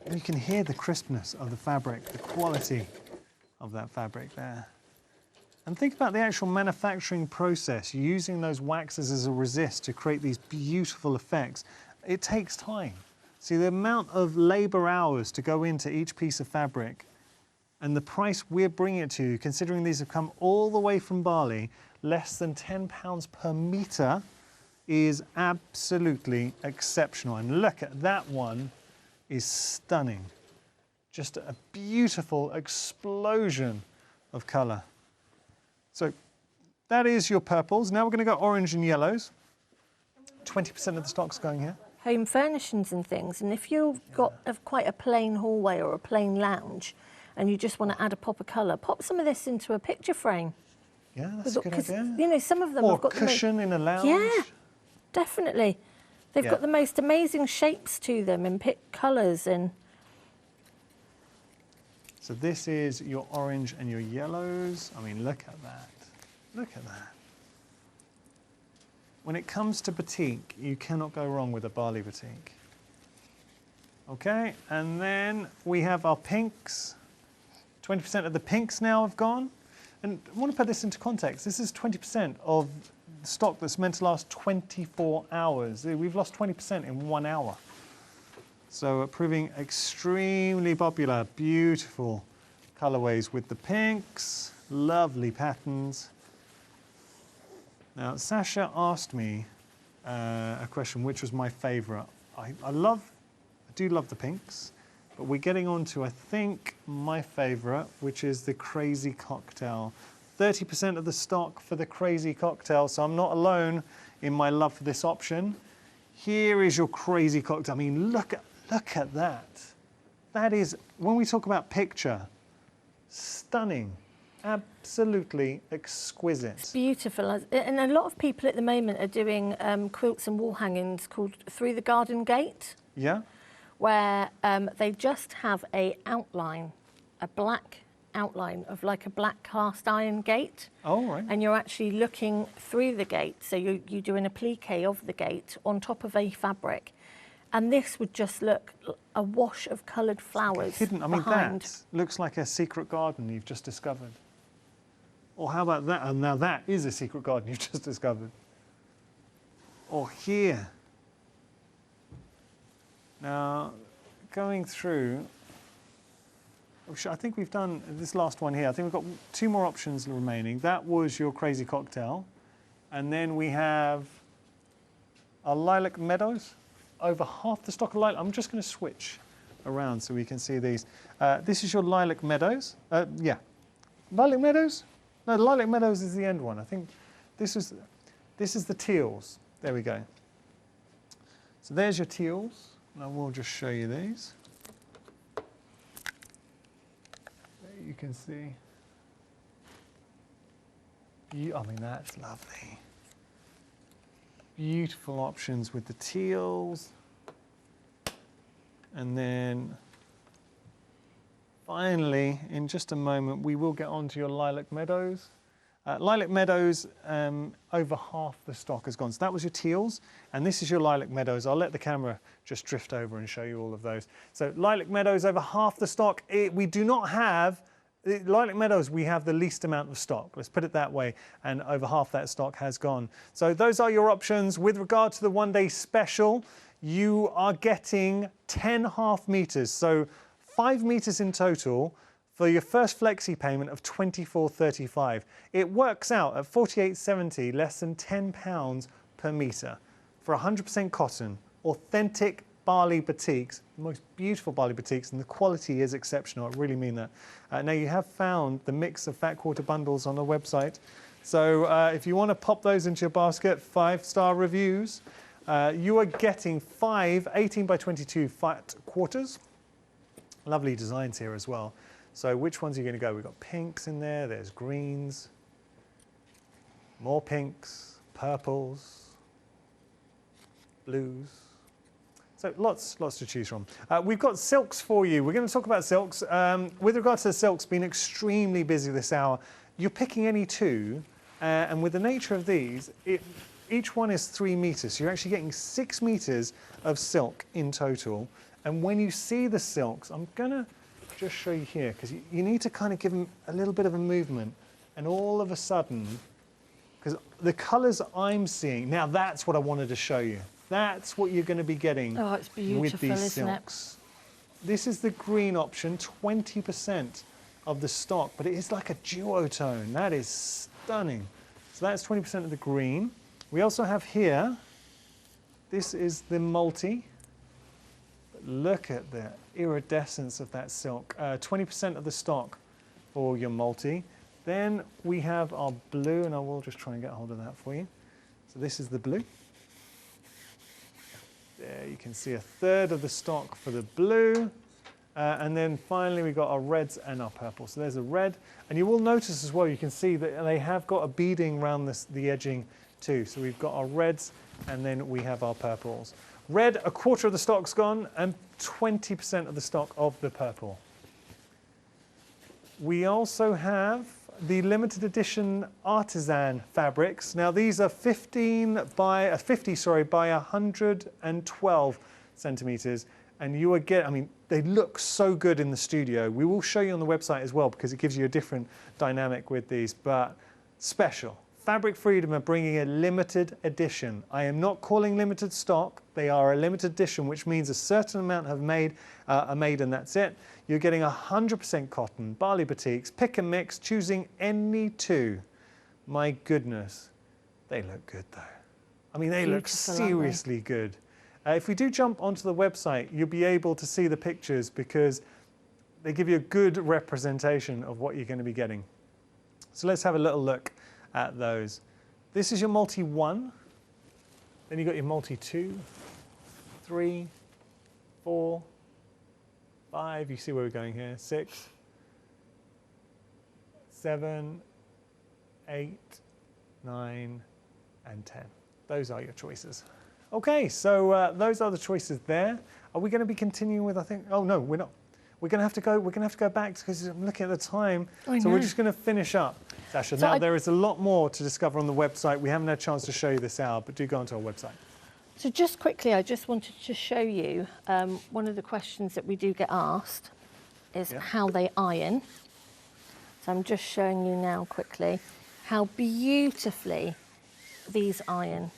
And you can hear the crispness of the fabric, the quality of that fabric there. And think about the actual manufacturing process, using those waxes as a resist to create these beautiful effects. It takes time. See, the amount of labor hours to go into each piece of fabric, and the price we're bringing it to, considering these have come all the way from Bali, less than £10 per meter, is absolutely exceptional. And look at that one, is stunning. Just a beautiful explosion of colour. So that is your purples. Now we're going to go orange and yellows. 20% of the stock's going here. Home furnishings and things, and if you've got quite a plain hallway or a plain lounge and you just want to add a pop of colour, pop some of this into a picture frame. Yeah, that's a good idea. You know, some of them Or have got a cushion in a lounge. Yeah, definitely. They've Yeah. got the most amazing shapes to them and pick colours and. So this is your orange and your yellows. I mean, look at that. Look at that. When it comes to batik, you cannot go wrong with a Bali batik. Okay, and then we have our pinks. 20% of the pinks now have gone. And I want to put this into context. This is 20% of stock that's meant to last 24 hours. We've lost 20% in 1 hour. So proving extremely popular. Beautiful colorways with the pinks. Lovely patterns. Now, Sasha asked me a question, which was my favorite. I do love the pinks, but we're getting on to, I think, my favorite, which is the Crazy Cocktail. 30% of the stock for the Crazy Cocktail, so I'm not alone in my love for this option. Here is your Crazy Cocktail. I mean, look at that. That is, when we talk about picture, stunning, absolutely exquisite. It's beautiful. And a lot of people at the moment are doing quilts and wall hangings called Through the Garden Gate. Yeah? Where they just have a outline, a black outline of like a black cast iron gate. Oh, right. And you're actually looking through the gate. So you do an applique of the gate on top of a fabric. And this would just look a wash of coloured flowers hidden. I mean, behind. that looks like a secret garden you've just discovered. Or how about that? And now that is a secret garden you've just discovered. Or here. Now, going through, I think we've done this last one here. I think we've got 2 more options remaining. That was your Crazy Cocktail. And then we have our Lilac Meadows. Over half the stock of lilac. I'm just going to switch around so we can see these. This is your Lilac Meadows. Yeah. Lilac Meadows? No, the Lilac Meadows is the end one. I think this is the teals. There we go. So there's your teals. And I will just show you these. There you can see. I mean, that's lovely. Beautiful options with the teals. And then finally, in just a moment, we will get onto your Lilac Meadows. Lilac Meadows, over half the stock has gone. So that was your teals, and this is your Lilac Meadows. I'll let the camera just drift over and show you all of those. So Lilac Meadows, over half the stock. We do not have, Lilac Meadows, we have the least amount of stock. Let's put it that way, and over half that stock has gone. So those are your options. With regard to the one-day special, you are getting 10 half meters, so 5 meters in total, for your first flexi payment of $24.35. It works out at $48.70, less than £10 per metre, for 100% cotton, authentic Bali batiks, the most beautiful Bali batiks, and the quality is exceptional. I really mean that. Now, you have found the mix of fat quarter bundles on the website, so if you want to pop those into your basket, 5-star reviews, you are getting 5 18 by 22 fat quarters. Lovely designs here as well. So which ones are you going to go? We've got pinks in there, there's greens, more pinks, purples, blues. So lots to choose from. We've got silks for you. We're going to talk about silks. With regards to the silks, been extremely busy this hour. You're picking any 2, and with the nature of these, each one is 3 meters. So you're actually getting 6 meters of silk in total. And when you see the silks, I'm going to just show you here, because you need to kind of give them a little bit of a movement, and all of a sudden, because the colours I'm seeing, now that's what I wanted to show you. That's what you're going to be getting it's beautiful, with these isn't silks. This is the green option, 20% of the stock, but it is like a duotone. That is stunning. So that's 20% of the green. We also have here, this is the multi. Look at the iridescence of that silk. 20% of the stock for your multi. Then we have our blue, and I will just try and get hold of that for you. So this is the blue. There you can see 1/3 of the stock for the blue. And then finally we've got our reds and our purple. So there's a red. And you will notice as well, you can see that they have got a beading around the edging too. So we've got our reds, and then we have our purples. Red, 1/4 of the stock's gone, and 20% of the stock of the purple. We also have the limited edition Artisan fabrics. Now these are 50 by 112 centimeters, and you will get, I mean, they look so good in the studio. We will show you on the website as well, because it gives you a different dynamic with these, but special. Fabric Freedom are bringing a limited edition. I am not calling limited stock. They are a limited edition, which means a certain amount are made, and that's it. You're getting 100% cotton, Bali batiks, pick and mix, choosing any 2. My goodness, they look good though. I mean, they look seriously good. If we do jump onto the website, you'll be able to see the pictures because they give you a good representation of what you're going to be getting. So let's have a little look at those. This is your multi 1. Then you've got your multi 2, 3, 4, 5. You see where we're going here. 6, 7, 8, 9, and 10. Those are your choices. Okay, so those are the choices there. Are we going to be continuing with, I think, oh no, we're not. We're going to have to go. We're going to have to go back because I'm looking at the time. So we're just going to finish up, Sasha. Now there is a lot more to discover on the website. We haven't had a chance to show you this out, but do go onto our website. So just quickly, I just wanted to show you one of the questions that we do get asked is how they iron. So I'm just showing you now quickly how beautifully these iron.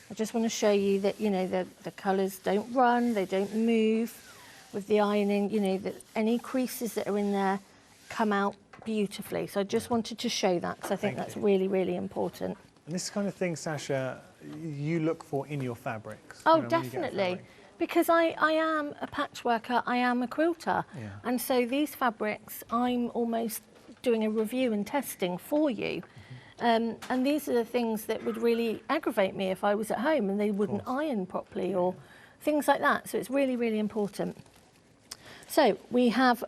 I just want to show you that, you know, the colours don't run, they don't move. With the ironing, you know, that any creases that are in there come out beautifully. So I just wanted to show that because I think that's really, really important. And this kind of thing, Sasha, you look for in your fabrics. Oh, you know, definitely. Because I am a patchworker, I am a quilter. Yeah. And so these fabrics, I'm almost doing a review and testing for you. And these are the things that would really aggravate me if I was at home and they wouldn't iron properly or things like that. So it's really, really important. So we have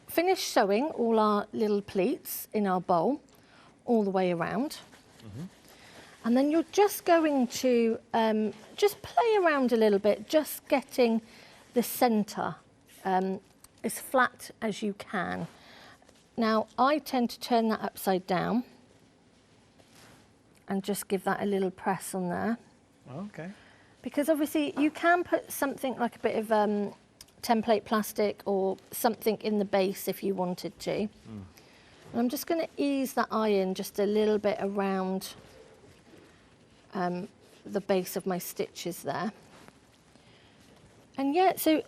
finished sewing all our little pleats in our bowl all the way around. And then you're just going to just play around a little bit, just getting the centre as flat as you can. Now, I tend to turn that upside down and just give that a little press on there. Okay. Because obviously you can put something like a bit of template plastic or something in the base if you wanted to. And I'm just going to ease that iron just a little bit around the base of my stitches there. And yeah, so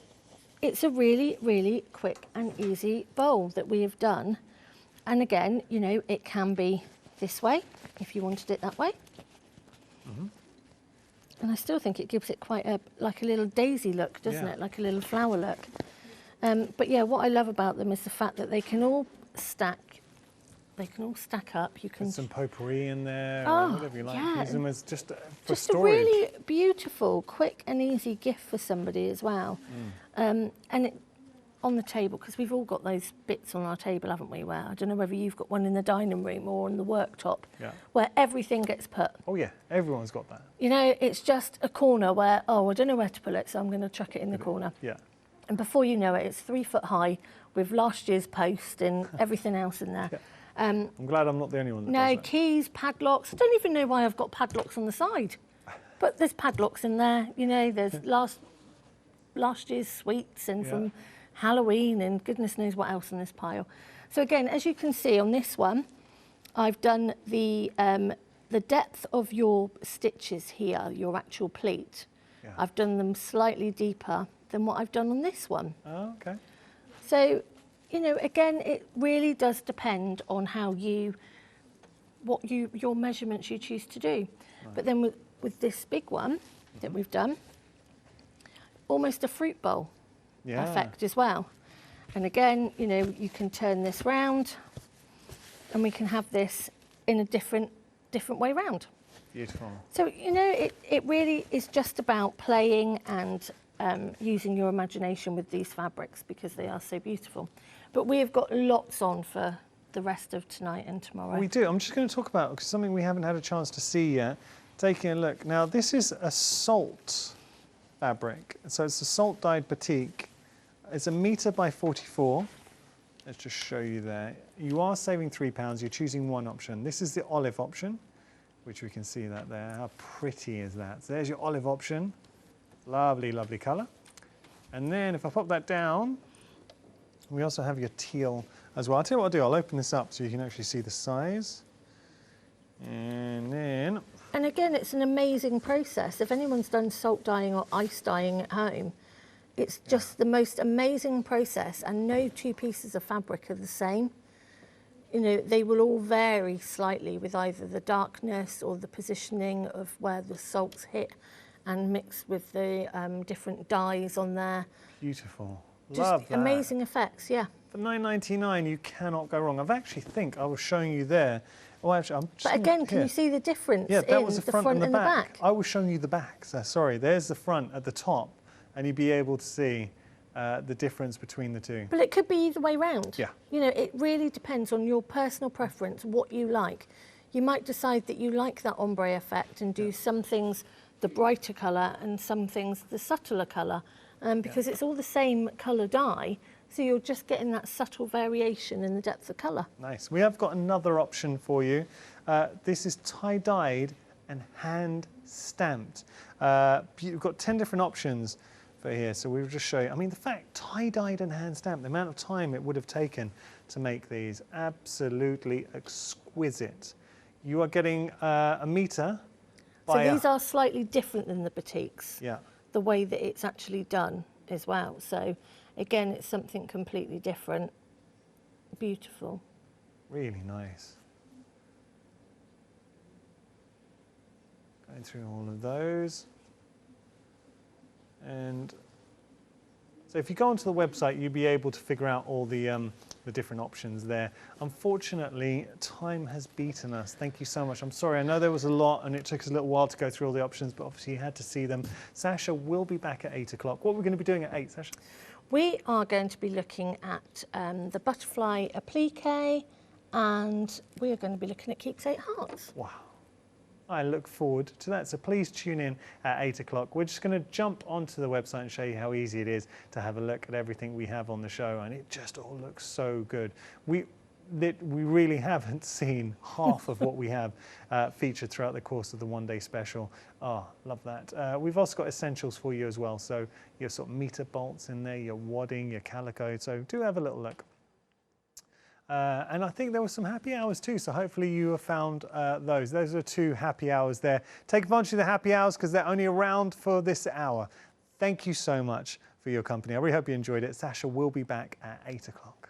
it's a really, really quick and easy bowl that we have done. And again, you know, it can be this way if you wanted it that way. And I still think it gives it quite a, like a little daisy look, doesn't it? Like a little flower look. But yeah, what I love about them is the fact that they can all stack. They can all stack up. You can put some potpourri in there, Oh, or whatever you like. yeah. Use them as just for just storage. a really beautiful, quick and easy gift for somebody as well. And it, on the table, because we've all got those bits on our table, haven't we, where I don't know whether you've got one in the dining room or on the worktop, where everything gets put. Oh yeah, everyone's got that. You know, it's just a corner where, oh, I don't know where to put it, so I'm going to chuck it in the corner. Yeah. And before you know it, it's 3 foot high with last year's post and everything else in there. I'm glad I'm not the only one that No, does that. keys, padlocks. I don't even know why I've got padlocks on the side. But there's padlocks in there, you know, there's last year's sweets and from Halloween and goodness knows what else in this pile. So again, as you can see on this one, I've done the depth of your stitches here, your actual pleat. I've done them slightly deeper than what I've done on this one. Oh, okay. So, you know, again, it really does depend on how your measurements you choose to do. But then with this big one that we've done, almost a fruit bowl effect as well. And again, you know, you can turn this round and we can have this in a different way round. Beautiful. So, you know, it really is just about playing and using your imagination with these fabrics because they are so beautiful. But we have got lots on for the rest of tonight and tomorrow. We do. I'm just going to talk about something we haven't had a chance to see yet. Taking a look. Now, this is a salt fabric. So it's a salt dyed batik. It's 1 metre by 44. Let's just show you there. You are saving £3. You're choosing one option. This is the olive option, which we can see that there. How pretty is that? So there's your olive option. Lovely, lovely colour. And then if I pop that down, we also have your teal as well. I'll tell you what I'll do. I'll open this up so you can actually see the size. And then... And again, it's an amazing process. If anyone's done salt dyeing or ice dyeing at home, it's just the most amazing process, and no two pieces of fabric are the same. You know, they will all vary slightly with either the darkness or the positioning of where the salts hit and mixed with the different dyes on there. Beautiful. Just Love that. amazing effects, yeah. For $9.99, you cannot go wrong. I was showing you there. Oh, actually, I'm just. But again, can you see the difference Yeah, that in was the front and the back? I was showing you the back. So, sorry, there's the front at the top, and you'd be able to see the difference between the two. But it could be either way round. Yeah. You know, it really depends on your personal preference, what you like. You might decide that you like that ombre effect and do some things the brighter colour and some things the subtler colour, because it's all the same colour dye, so you're just getting that subtle variation in the depth of colour. Nice. We have got another option for you. This is tie-dyed and hand-stamped. You've got 10 different options for here, so we'll just show you. I mean, the fact tie-dyed and hand-stamped, the amount of time it would have taken to make these, absolutely exquisite. You are getting a metre. So these are slightly different than the Batiks. Yeah. The way that it's actually done as well. So again, it's something completely different. Beautiful. Really nice. Going through all of those. And so if you go onto the website, you'll be able to figure out all the different options there. Unfortunately, time has beaten us. Thank you so much. I'm sorry, I know there was a lot and it took us a little while to go through all the options, but obviously you had to see them. Sasha will be back at 8 o'clock. What are we going to be doing at 8, Sasha? We are going to be looking at the butterfly applique, and we are going to be looking at keepsake hearts. Wow. I look forward to that. So please tune in at 8 o'clock. We're just going to jump onto the website and show you how easy it is to have a look at everything we have on the show. And it just all looks so good. We really haven't seen half of what we have featured throughout the course of the one-day special. Oh, love that. We've also got essentials for you as well. So your sort of meter bolts in there, your wadding, your calico. So do have a little look. And I think there were some happy hours too, so hopefully you have found those. Those are 2 happy hours there. Take advantage of the happy hours because they're only around for this hour. Thank you so much for your company. I really hope you enjoyed it. Sasha will be back at 8 o'clock.